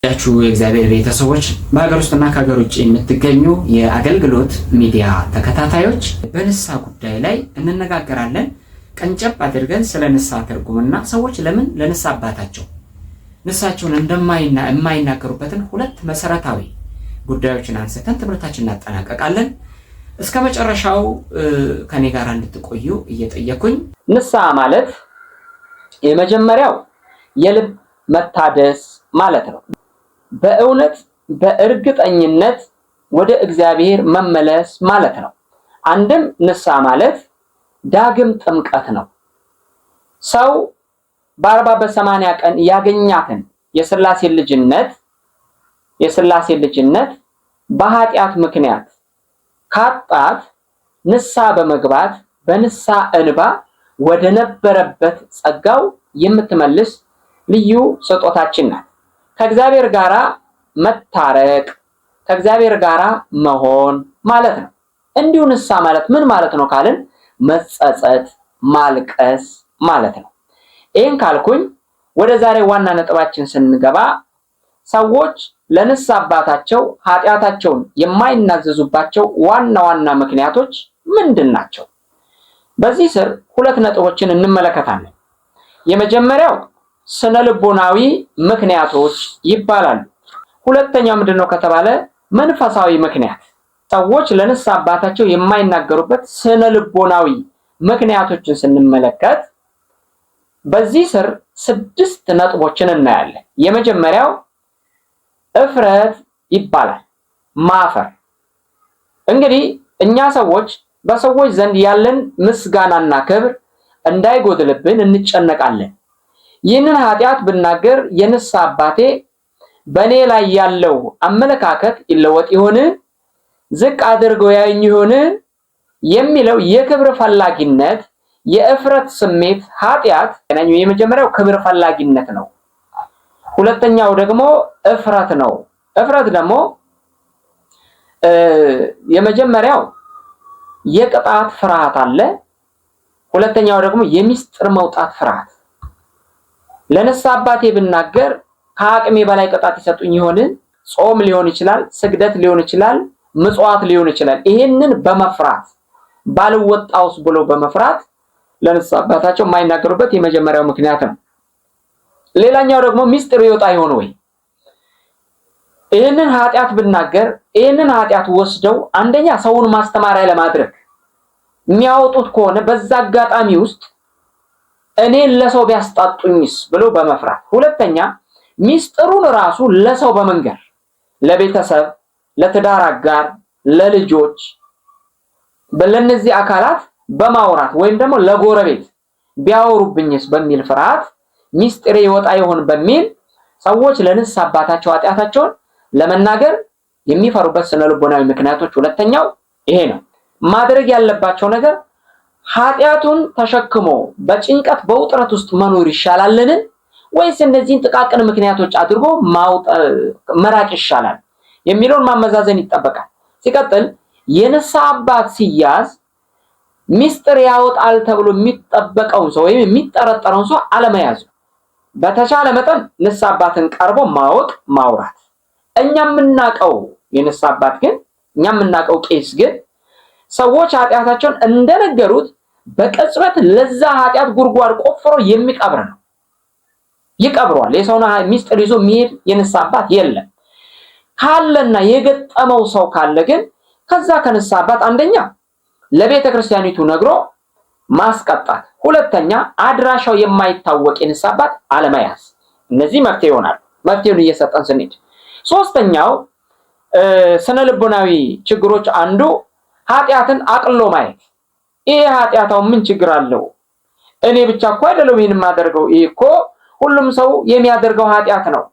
ያችሁ የእግዚአብሔር ቤተሰቦች በሀገር ውስጥና ከሀገር ውጭ የምትገኙ የአገልግሎት ሚዲያ ተከታታዮች በንስሐ ጉዳይ ላይ እንነጋገራለን። ቀንጨብ አድርገን ስለ ንስሐ ትርጉምና ሰዎች ለምን ለንስሐ አባታቸው ንስሐቸውን የማይናገሩበትን ሁለት መሰረታዊ ጉዳዮችን አንስተን ትምህርታችንን እናጠናቀቃለን። እስከ መጨረሻው ከኔ ጋር እንድትቆዩ እየጠየኩኝ ንስሐ ማለት የመጀመሪያው የልብ መታደስ ማለት ነው። በእውነት በእርግጠኝነት ወደ እግዚአብሔር መመለስ ማለት ነው። አንድም ንስሐ ማለት ዳግም ጥምቀት ነው። ሰው በ40 በ80 ቀን ያገኛትን የሥላሴ ልጅነት በኃጢአት ምክንያት ካጣት ንስሐ በመግባት በንስሐ እንባ ወደ ነበረበት ጸጋው የምትመልስ ልዩ ስጦታችን ናት። ከእግዚአብሔር ጋራ መታረቅ፣ ከእግዚአብሔር ጋራ መሆን ማለት ነው። እንዲሁ ንስሐ ማለት ምን ማለት ነው ካልን መጸጸት፣ ማልቀስ ማለት ነው። ይህን ካልኩኝ ወደ ዛሬ ዋና ነጥባችን ስንገባ ሰዎች ለንስሐ አባታቸው ኃጢአታቸውን የማይናዘዙባቸው ዋና ዋና ምክንያቶች ምንድን ናቸው? በዚህ ስር ሁለት ነጥቦችን እንመለከታለን። የመጀመሪያው ስነ ልቦናዊ ምክንያቶች ይባላሉ። ሁለተኛው ምንድነው ከተባለ መንፈሳዊ ምክንያት። ሰዎች ለንስሐ አባታቸው የማይናገሩበት ስነ ልቦናዊ ምክንያቶችን ስንመለከት በዚህ ስር 6 ነጥቦችን እናያለን። የመጀመሪያው እፍረት ይባላል። ማፈር። እንግዲህ እኛ ሰዎች በሰዎች ዘንድ ያለን ምስጋናና ክብር እንዳይጎድልብን እንጨነቃለን። ይህንን ኃጢአት ብናገር የንስሐ አባቴ በእኔ ላይ ያለው አመለካከት ይለወጥ ይሆን? ዝቅ አድርገው ያዩኝ ይሆን? የሚለው የክብር ፈላጊነት የእፍረት ስሜት ኃጢአት የመጀመሪያው ክብር ፈላጊነት ነው። ሁለተኛው ደግሞ እፍረት ነው። እፍረት ደግሞ የመጀመሪያው የቅጣት ፍርሃት አለ። ሁለተኛው ደግሞ የሚስጥር መውጣት ፍርሃት። ለንስሐ አባቴ ብናገር ከአቅሜ በላይ ቅጣት ይሰጡኝ ይሆን? ጾም ሊሆን ይችላል፣ ስግደት ሊሆን ይችላል፣ ምጽዋት ሊሆን ይችላል። ይሄንን በመፍራት ባልወጣውስ ብሎ በመፍራት ለንስሐ አባታቸው የማይናገሩበት የመጀመሪያው ምክንያት ነው። ሌላኛው ደግሞ ሚስጥር ይወጣ ይሆን ወይ? ይሄንን ኃጢአት ብናገር ይሄንን ኃጢአት ወስደው አንደኛ ሰውን ማስተማሪያ ለማድረግ የሚያወጡት ከሆነ በዛ አጋጣሚ ውስጥ እኔን ለሰው ቢያስጣጡኝስ ብሎ በመፍራት፣ ሁለተኛ ሚስጥሩን ራሱ ለሰው በመንገር ለቤተሰብ፣ ለትዳር አጋር፣ ለልጆች ለነዚህ አካላት በማውራት ወይም ደግሞ ለጎረቤት ቢያወሩብኝስ በሚል ፍርሃት ሚስጥሬ ይወጣ ይሆን በሚል ሰዎች ለንስሐ አባታቸው ኃጢአታቸውን ለመናገር የሚፈሩበት ስነልቦናዊ ምክንያቶች ሁለተኛው ይሄ ነው። ማድረግ ያለባቸው ነገር ኃጢአቱን ተሸክሞ በጭንቀት በውጥረት ውስጥ መኖር ይሻላልን ወይስ እነዚህን ጥቃቅን ምክንያቶች አድርጎ መራቅ ይሻላል የሚለውን ማመዛዘን ይጠበቃል። ሲቀጥል የንስሐ አባት ሲያዝ ሚስጥር ያወጣል ተብሎ የሚጠበቀውን ሰው ወይም የሚጠረጠረውን ሰው አለመያዝ ነው። በተቻለ መጠን ንስሐ አባትን ቀርቦ ማወቅ፣ ማውራት። እኛ የምናውቀው የንስሐ አባት ግን ቄስ ግን ሰዎች ኃጢአታቸውን እንደነገሩት በቅጽበት ለዛ ኃጢአት ጉድጓድ ቆፍሮ የሚቀብር ነው። ይቀብሯል። የሰውን ሚስጥር ይዞ የሚሄድ የንስሐ አባት የለም። ካለና የገጠመው ሰው ካለ ግን ከዛ ከንስሐ አባት አንደኛ ለቤተ ክርስቲያኒቱ ነግሮ ማስቀጣት፣ ሁለተኛ አድራሻው የማይታወቅ የንስሐ አባት አለመያዝ። እነዚህ መፍትሄ ይሆናሉ። መፍትሄውን እየሰጠን ስንሄድ ሶስተኛው ስነ ልቦናዊ ችግሮች አንዱ ኃጢአትን አቅሎ ማየት። ይሄ ኃጢአታው ምን ችግር አለው? እኔ ብቻ እኮ አይደለም ይሄን የማደርገው፣ ይሄ እኮ ሁሉም ሰው የሚያደርገው ኃጢአት ነው።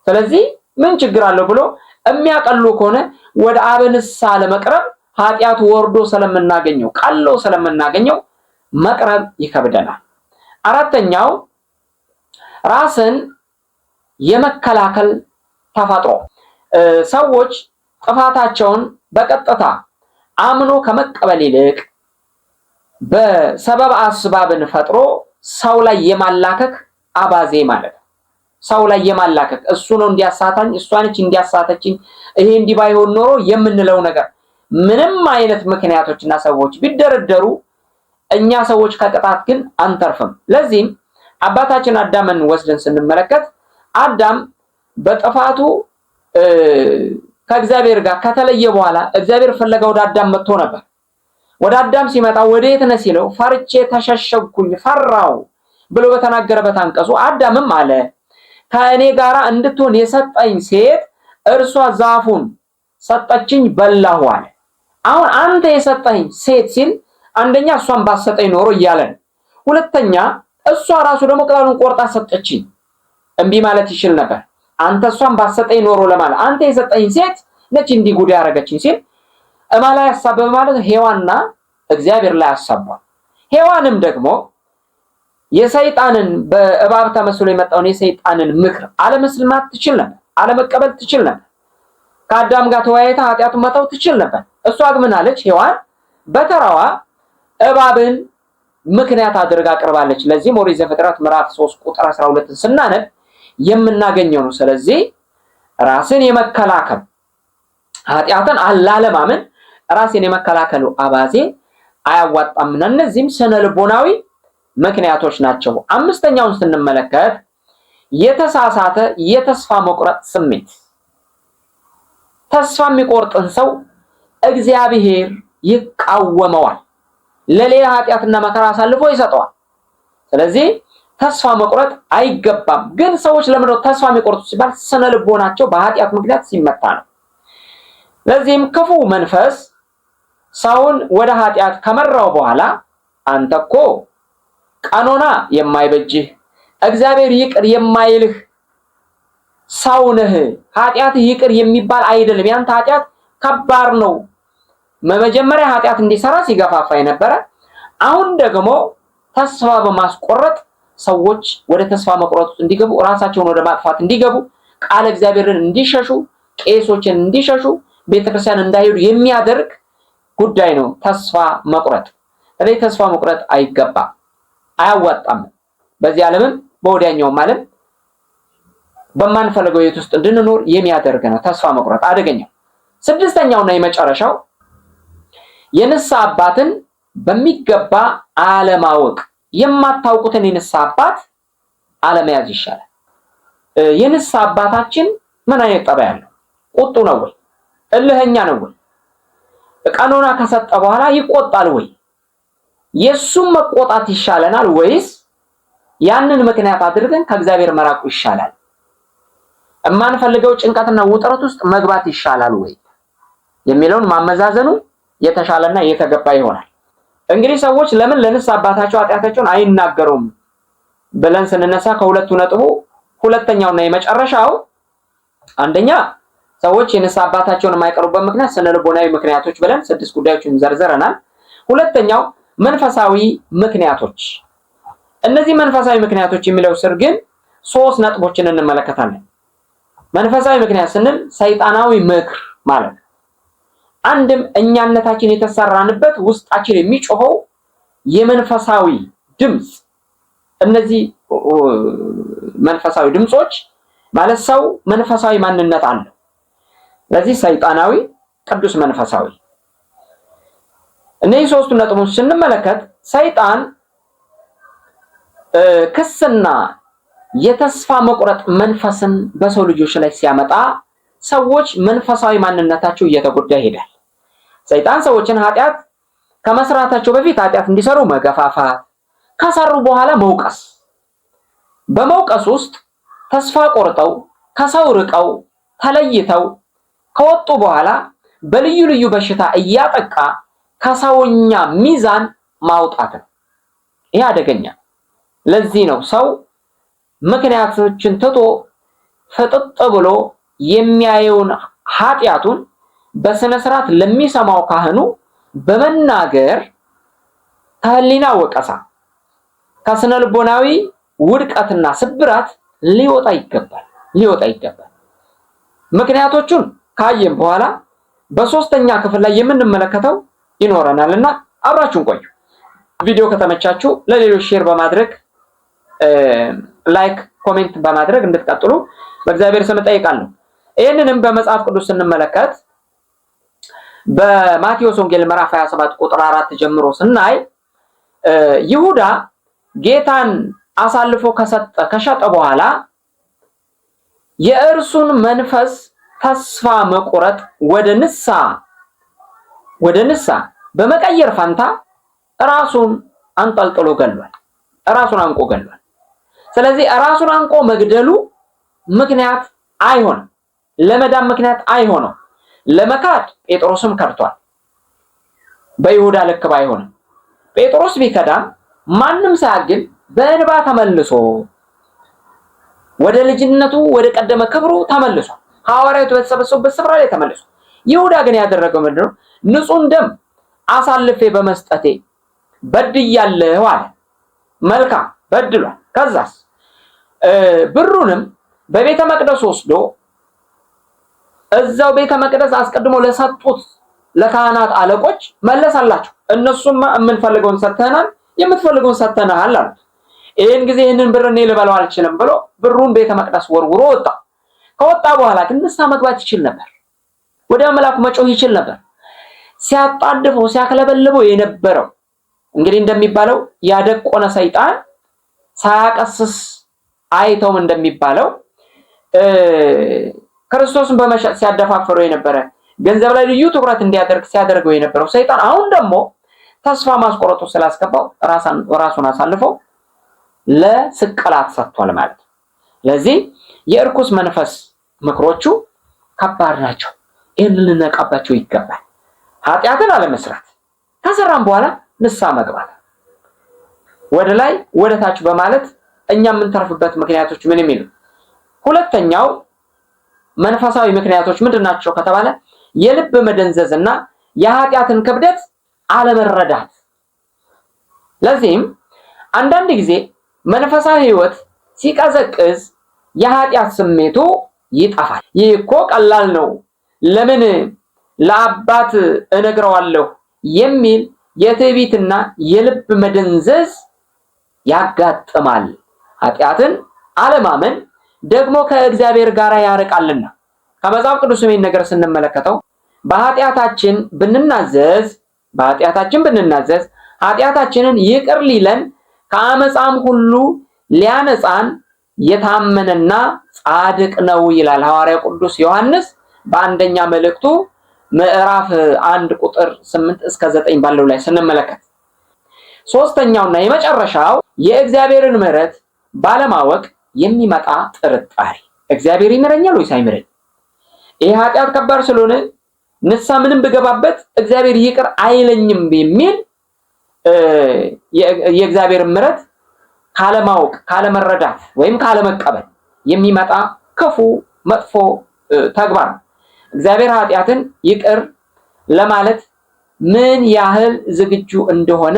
ስለዚህ ምን ችግር አለው ብሎ የሚያቀሉ ከሆነ ወደ አበ ንስሐ ለመቅረብ ኃጢአቱ ወርዶ ስለምናገኘው ቀሎ ስለምናገኘው መቅረብ ይከብደናል። አራተኛው ራስን የመከላከል ተፈጥሮ። ሰዎች ጥፋታቸውን በቀጥታ አምኖ ከመቀበል ይልቅ በሰበብ አስባብን ፈጥሮ ሰው ላይ የማላከክ አባዜ ማለት ነው። ሰው ላይ የማላከክ እሱ ነው እንዲያሳታኝ እሷ ነች እንዲያሳተችኝ ይሄ እንዲህ ባይሆን ኖሮ የምንለው ነገር ምንም አይነት ምክንያቶችና ሰዎች ቢደረደሩ እኛ ሰዎች ከቅጣት ግን አንተርፍም። ለዚህም አባታችን አዳምን ወስደን ስንመለከት አዳም በጥፋቱ ከእግዚአብሔር ጋር ከተለየ በኋላ እግዚአብሔር ፍለጋ ወደ አዳም መጥቶ ነበር። ወደ አዳም ሲመጣ ወዴት ነህ ሲለው ፈርቼ ተሸሸግኩኝ ፈራው ብሎ በተናገረበት አንቀጹ አዳምም አለ ከእኔ ጋር እንድትሆን የሰጠኝ ሴት እርሷ ዛፉን ሰጠችኝ በላሁ አለ። አሁን አንተ የሰጠኝ ሴት ሲል አንደኛ እሷን ባሰጠኝ ኖሮ እያለ ነው። ሁለተኛ እሷ ራሱ ደግሞ ቅጠሉን ቆርጣ ሰጠችኝ እምቢ ማለት ይችል ነበር። አንተ እሷን ባሰጠኝ ኖሮ ለማለት አንተ የሰጠኝ ሴት ነች እንዲህ ጉድ ያደረገችኝ ሲል እማላ ያሳበበ ማለት ሔዋንና እግዚአብሔር ላይ ያሳባል። ሔዋንም ደግሞ የሰይጣንን በእባብ ተመስሎ የመጣውን የሰይጣንን ምክር አለመስማት ትችል ነበር፣ አለመቀበል ትችል ነበር። ከአዳም ጋር ተወያይታ ኃጢአቱን መተው ትችል ነበር። እሷ ግን ምን አለች? ሔዋን በተራዋ እባብን ምክንያት አድርጋ አቅርባለች። ለዚህም ኦሪት ዘፍጥረት ምዕራፍ 3 ቁጥር 12 ስናነብ የምናገኘው ነው። ስለዚህ ራስን የመከላከል ኃጢአትን አላለማመን ራስን የመከላከሉ አባዜ አያዋጣምና እነዚህም ስነ ልቦናዊ ምክንያቶች ናቸው። አምስተኛውን ስንመለከት የተሳሳተ የተስፋ መቁረጥ ስሜት። ተስፋ የሚቆርጥን ሰው እግዚአብሔር ይቃወመዋል፣ ለሌላ ኃጢአትና መከራ አሳልፎ ይሰጠዋል። ስለዚህ ተስፋ መቁረጥ አይገባም። ግን ሰዎች ለምን ነው ተስፋ የሚቆርጡ ሲባል ስነ ልቦናቸው በኃጢአት ምክንያት ሲመታ ነው። ለዚህም ክፉ መንፈስ ሰውን ወደ ኃጢአት ከመራው በኋላ አንተ እኮ ቀኖና የማይበጅህ እግዚአብሔር ይቅር የማይልህ ሰው ነህ፣ ኃጢአትህ ይቅር የሚባል አይደለም፣ ያንተ ኃጢአት ከባድ ነው። መጀመሪያ ኃጢአት እንዲሰራ ሲገፋፋ የነበረ አሁን ደግሞ ተስፋ በማስቆረጥ ሰዎች ወደ ተስፋ መቁረጥ እንዲገቡ ራሳቸውን ወደ ማጥፋት እንዲገቡ ቃል እግዚአብሔርን እንዲሸሹ ቄሶችን እንዲሸሹ ቤተክርስቲያን እንዳይሄዱ የሚያደርግ ጉዳይ ነው ተስፋ መቁረጥ። ስለዚህ ተስፋ መቁረጥ አይገባም፣ አያዋጣም። በዚህ ዓለምም በወዲያኛውም ዓለም በማንፈልገው ሕይወት ውስጥ እንድንኖር የሚያደርግ ነው ተስፋ መቁረጥ አደገኛው። ስድስተኛውና የመጨረሻው የንስሐ አባትን በሚገባ አለማወቅ። የማታውቁትን የንስሐ አባት አለመያዝ ይሻላል። የንስሐ አባታችን ምን አይነት ጠባይ ያለው? ቁጡ ነው ወይ? እልህኛ ነው ወይ? ቀኖና ከሰጠ በኋላ ይቆጣል ወይ? የሱም መቆጣት ይሻለናል ወይስ ያንን ምክንያት አድርገን ከእግዚአብሔር መራቁ ይሻላል? የማንፈልገው ጭንቀትና ውጥረት ውስጥ መግባት ይሻላል ወይ የሚለውን ማመዛዘኑ የተሻለና የተገባ ይሆናል። እንግዲህ ሰዎች ለምን ለንስሐ አባታቸው ኃጢአታቸውን አይናገሩም ብለን ስንነሳ ከሁለቱ ነጥቡ ሁለተኛውና የመጨረሻው አንደኛ ሰዎች የንስሐ አባታቸውን የማይቀርቡበት ምክንያት ስነ ልቦናዊ ምክንያቶች ብለን 6 ጉዳዮችን ዘርዝረናል። ሁለተኛው መንፈሳዊ ምክንያቶች። እነዚህ መንፈሳዊ ምክንያቶች የሚለው ስር ግን 3 ነጥቦችን እንመለከታለን። መንፈሳዊ ምክንያት ስንል ሰይጣናዊ ምክር ማለት ነው። አንድም እኛነታችን የተሰራንበት ውስጣችን የሚጮኸው የመንፈሳዊ ድምጽ። እነዚህ መንፈሳዊ ድምጾች ማለት ሰው መንፈሳዊ ማንነት አለው። ለዚህ ሰይጣናዊ፣ ቅዱስ መንፈሳዊ። እነዚህ 3 ነጥቦች ስንመለከት ሰይጣን ክስና የተስፋ መቁረጥ መንፈስን በሰው ልጆች ላይ ሲያመጣ ሰዎች መንፈሳዊ ማንነታቸው እየተጎዳ ይሄዳል። ሰይጣን ሰዎችን ኃጢአት ከመስራታቸው በፊት ኃጢአት እንዲሰሩ መገፋፋት፣ ከሰሩ በኋላ መውቀስ፣ በመውቀስ ውስጥ ተስፋ ቆርጠው ከሰው ርቀው ተለይተው ከወጡ በኋላ በልዩ ልዩ በሽታ እያጠቃ ከሰውኛ ሚዛን ማውጣት ነው። ይሄ አደገኛ። ለዚህ ነው ሰው ምክንያቶችን ትቶ ፍጥጥ ብሎ የሚያየውን ኃጢአቱን በስነ ስርዓት ለሚሰማው ካህኑ በመናገር ከህሊና ወቀሳ ከስነ ልቦናዊ ውድቀትና ስብራት ሊወጣ ይገባል። ምክንያቶቹን ካየን በኋላ በሶስተኛ ክፍል ላይ የምንመለከተው ይኖረናልና አብራችሁን ቆዩ። ቪዲዮ ከተመቻችሁ ለሌሎች ሼር በማድረግ ላይክ ኮሜንት በማድረግ እንድትቀጥሉ በእግዚአብሔር ስም ጠይቃለሁ። ይህንንም በመጽሐፍ ቅዱስ ስንመለከት በማቴዎስ ወንጌል ምዕራፍ 27 ቁጥር 4 ጀምሮ ስናይ ይሁዳ ጌታን አሳልፎ ከሸጠ በኋላ የእርሱን መንፈስ ተስፋ መቁረጥ ወደ ንስሐ በመቀየር ፋንታ ራሱን አንጠልጥሎ ገሏል። ራሱን አንቆ ገሏል። ስለዚህ ራሱን አንቆ መግደሉ ምክንያት አይሆንም፣ ለመዳን ምክንያት አይሆንም። ለመካድ ጴጥሮስም ከድቷል። በይሁዳ ልክ ባይሆንም ጴጥሮስ ቢከዳም ማንም ሳያግል በእንባ ተመልሶ ወደ ልጅነቱ ወደ ቀደመ ክብሩ ተመልሶ ሐዋርያቱ በተሰበሰቡበት ስፍራ ላይ ተመልሶ፣ ይሁዳ ግን ያደረገው ምንድነው? ንጹሕን ደም አሳልፌ በመስጠቴ በድያለሁ አለ። መልካም በድሏል። ከዛስ ብሩንም በቤተ መቅደስ ወስዶ እዛው ቤተ መቅደስ አስቀድሞ ለሰጡት ለካህናት አለቆች መለሳላቸው። እነሱም የምንፈልገውን ሰጥተናል፣ የምትፈልገውን ሰጥተናል አሉት። ይህን ጊዜ ይህንን ብር እኔ ልበላው አልችልም ብሎ ብሩን ቤተ መቅደስ ወርውሮ ወጣ። ከወጣ በኋላ ግን ንስሐ መግባት ይችል ነበር። ወደ አምላኩ መጮህ ይችል ነበር። ሲያጣድፈው ሲያክለበልበው የነበረው እንግዲህ እንደሚባለው ያደቆነ ሰይጣን ሳያቀስስ አይተውም እንደሚባለው ክርስቶስን በመሸጥ ሲያደፋፍረው የነበረ ገንዘብ ላይ ልዩ ትኩረት እንዲያደርግ ሲያደርገው የነበረው ሰይጣን አሁን ደግሞ ተስፋ ማስቆረጡ ስላስገባው ራሱን አሳልፈው ለስቅላት ሰጥቷል ማለት ነው። ስለዚህ የእርኩስ መንፈስ ምክሮቹ ከባድ ናቸው። ይህን ልንነቃባቸው ይገባል። ኃጢአትን አለመስራት፣ ከሰራም በኋላ ንስሐ መግባት፣ ወደ ላይ ወደ ታች በማለት እኛ የምንተርፍበት ምክንያቶች ምን የሚሉ። ሁለተኛው መንፈሳዊ ምክንያቶች ምንድናቸው ከተባለ የልብ መደንዘዝና የኃጢአትን ክብደት አለመረዳት። ለዚህም አንዳንድ ጊዜ መንፈሳዊ ሕይወት ሲቀዘቅዝ የኃጢአት ስሜቱ ይጠፋል። ይህ እኮ ቀላል ነው፣ ለምን ለአባት እነግረዋለሁ የሚል የትዕቢትና የልብ መደንዘዝ ያጋጥማል። ኃጢአትን አለማመን ደግሞ ከእግዚአብሔር ጋር ያርቃልና ከመጽሐፍ ቅዱስ ይህን ነገር ስንመለከተው በኃጢአታችን ብንናዘዝ ኃጢአታችንን ይቅር ሊለን ከአመፃም ሁሉ ሊያነጻን የታመነና ጻድቅ ነው ይላል ሐዋርያው ቅዱስ ዮሐንስ በአንደኛ መልእክቱ ምዕራፍ 1 ቁጥር 8 እስከ 9 ባለው ላይ ስንመለከት። ሶስተኛውና የመጨረሻው የእግዚአብሔርን ምሕረት ባለማወቅ የሚመጣ ጥርጣሬ። እግዚአብሔር ይምረኛል ወይስ አይምረኝ? ይህ ኃጢአት ከባድ ስለሆነ ንስሐ ምንም ብገባበት እግዚአብሔር ይቅር አይለኝም የሚል የእግዚአብሔር ምሕረት ካለማወቅ፣ ካለመረዳት ወይም ካለመቀበል የሚመጣ ክፉ መጥፎ ተግባር ነው። እግዚአብሔር ኃጢአትን ይቅር ለማለት ምን ያህል ዝግጁ እንደሆነ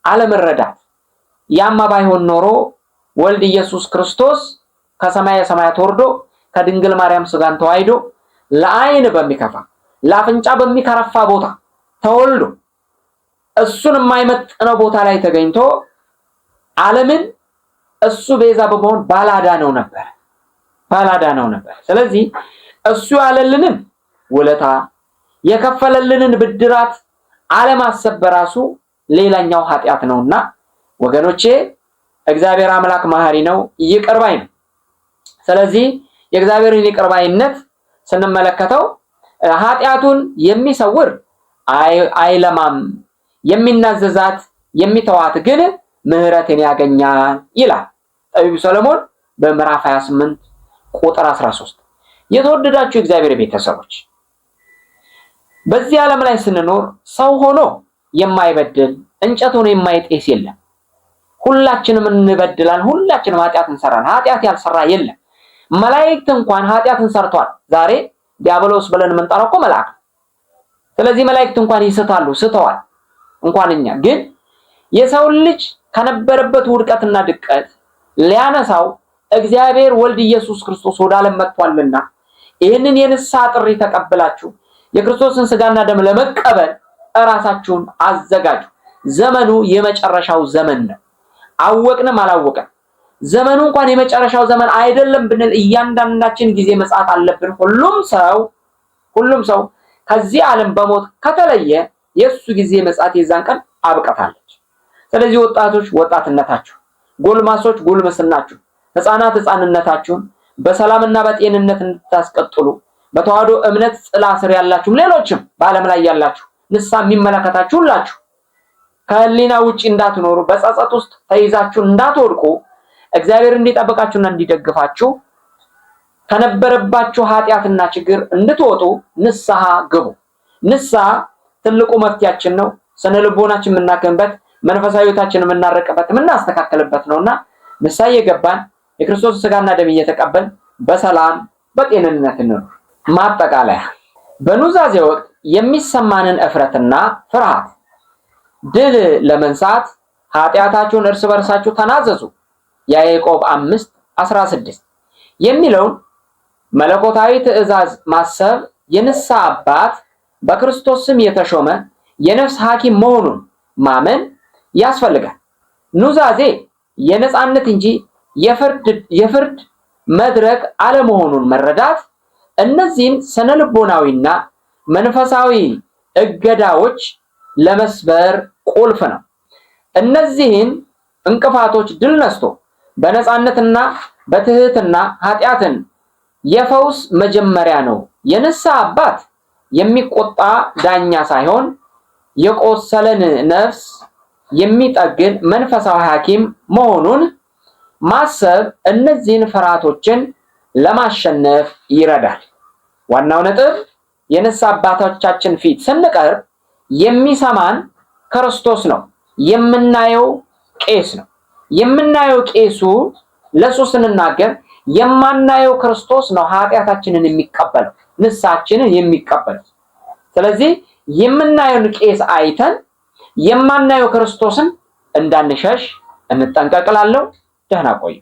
አለመረዳት። ያማ ባይሆን ኖሮ ወልድ ኢየሱስ ክርስቶስ ከሰማየ ሰማያት ወርዶ ከድንግል ማርያም ስጋን ተዋህዶ ለዓይን በሚከፋ ለአፍንጫ በሚከረፋ ቦታ ተወልዶ እሱን የማይመጥነው ቦታ ላይ ተገኝቶ ዓለምን እሱ ቤዛ በመሆን ባላዳነው ነበር። ስለዚህ እሱ ያለልንን ውለታ የከፈለልንን ብድራት አለማሰብ በራሱ ሌላኛው ኃጢአት ነውና ወገኖቼ እግዚአብሔር አምላክ መሐሪ ነው፣ ይቅር ባይ ነው። ስለዚህ የእግዚአብሔርን ይቅር ባይነት ስንመለከተው ኃጢአቱን የሚሰውር አይለማም፣ የሚናዘዛት የሚተዋት ግን ምሕረትን ያገኛል ይላል ጠቢቡ ሰሎሞን በምዕራፍ 28 ቁጥር 13። የተወደዳችሁ እግዚአብሔር ቤተሰቦች በዚህ ዓለም ላይ ስንኖር ሰው ሆኖ የማይበድል እንጨት ሆኖ የማይጤስ የለም። ሁላችንም እንበድላለን፣ ሁላችንም ኃጢአት እንሰራለን። ኃጢአት ያልሰራ የለም። መላእክት እንኳን ኃጢአትን ሰርቷል። ዛሬ ዲያብሎስ ብለን የምንጠራው እኮ መልአክ ነው። ስለዚህ መላእክት እንኳን ይስታሉ፣ ስተዋል። እንኳን እኛ ግን የሰው ልጅ ከነበረበት ውድቀትና ድቀት ሊያነሳው እግዚአብሔር ወልድ ኢየሱስ ክርስቶስ ወደ ዓለም መጥቷልና ይህንን የንስሐ ጥሪ ተቀብላችሁ የክርስቶስን ስጋና ደም ለመቀበል እራሳችሁን አዘጋጁ። ዘመኑ የመጨረሻው ዘመን ነው። አወቅንም አላወቅንም ዘመኑ እንኳን የመጨረሻው ዘመን አይደለም ብንል እያንዳንዳችን ጊዜ መጻት አለብን። ሁሉም ሰው ከዚህ ዓለም በሞት ከተለየ የሱ ጊዜ መጻት የዛን ቀን አብቅታለች። ስለዚህ ወጣቶች ወጣትነታችሁ፣ ጎልማሶች ጉልምስናችሁ፣ ሕፃናት ሕፃንነታችሁን በሰላምና በጤንነት እንድታስቀጥሉ በተዋህዶ እምነት ጥላ ስር ያላችሁ ሌሎችም በዓለም ላይ ያላችሁ ንስሐ የሚመለከታችሁ ሁላችሁ ከህሊና ውጪ እንዳትኖሩ፣ በጸጸት ውስጥ ተይዛችሁ እንዳትወድቁ እግዚአብሔር እንዲጠብቃችሁና እንዲደግፋችሁ ከነበረባችሁ ኃጢአትና ችግር እንድትወጡ ንስሐ ግቡ። ንስሐ ትልቁ መፍትያችን ነው። ስነ ልቦናችን የምናከምበት፣ መንፈሳዊ ህይወታችንን የምናረቅበት፣ የምናስተካከልበት ነውና ንስሐ እየገባን የክርስቶስ ስጋና ደም እየተቀበልን በሰላም በጤንነት እንኑር። ማጠቃለያ፣ በኑዛዜ ወቅት የሚሰማንን እፍረትና ፍርሃት ድል ለመንሳት ኃጢአታችሁን እርስ በርሳችሁ ተናዘዙ ያዕቆብ 5:16 የሚለውን መለኮታዊ ትእዛዝ ማሰብ የንስሐ አባት በክርስቶስ ስም የተሾመ የነፍስ ሐኪም መሆኑን ማመን ያስፈልጋል። ኑዛዜ የነጻነት እንጂ የፍርድ መድረክ አለመሆኑን መረዳት እነዚህን ስነልቦናዊና መንፈሳዊ እገዳዎች ለመስበር ቁልፍ ነው። እነዚህን እንቅፋቶች ድል ነስቶ በነጻነትና በትህትና ኃጢአትን የፈውስ መጀመሪያ ነው። የንስሐ አባት የሚቆጣ ዳኛ ሳይሆን የቆሰለን ነፍስ የሚጠግን መንፈሳዊ ሐኪም መሆኑን ማሰብ እነዚህን ፍርሃቶችን ለማሸነፍ ይረዳል። ዋናው ነጥብ የንስሐ አባቶቻችን ፊት ስንቀርብ የሚሰማን ክርስቶስ ነው። የምናየው ቄስ ነው። የምናየው ቄሱ ለሱ ስንናገር የማናየው ክርስቶስ ነው ኃጢአታችንን የሚቀበለው፣ ንስሐችንን የሚቀበለው። ስለዚህ የምናየውን ቄስ አይተን የማናየው ክርስቶስን እንዳንሸሽ እንጠንቀቅላለሁ። ደህና ቆዩ።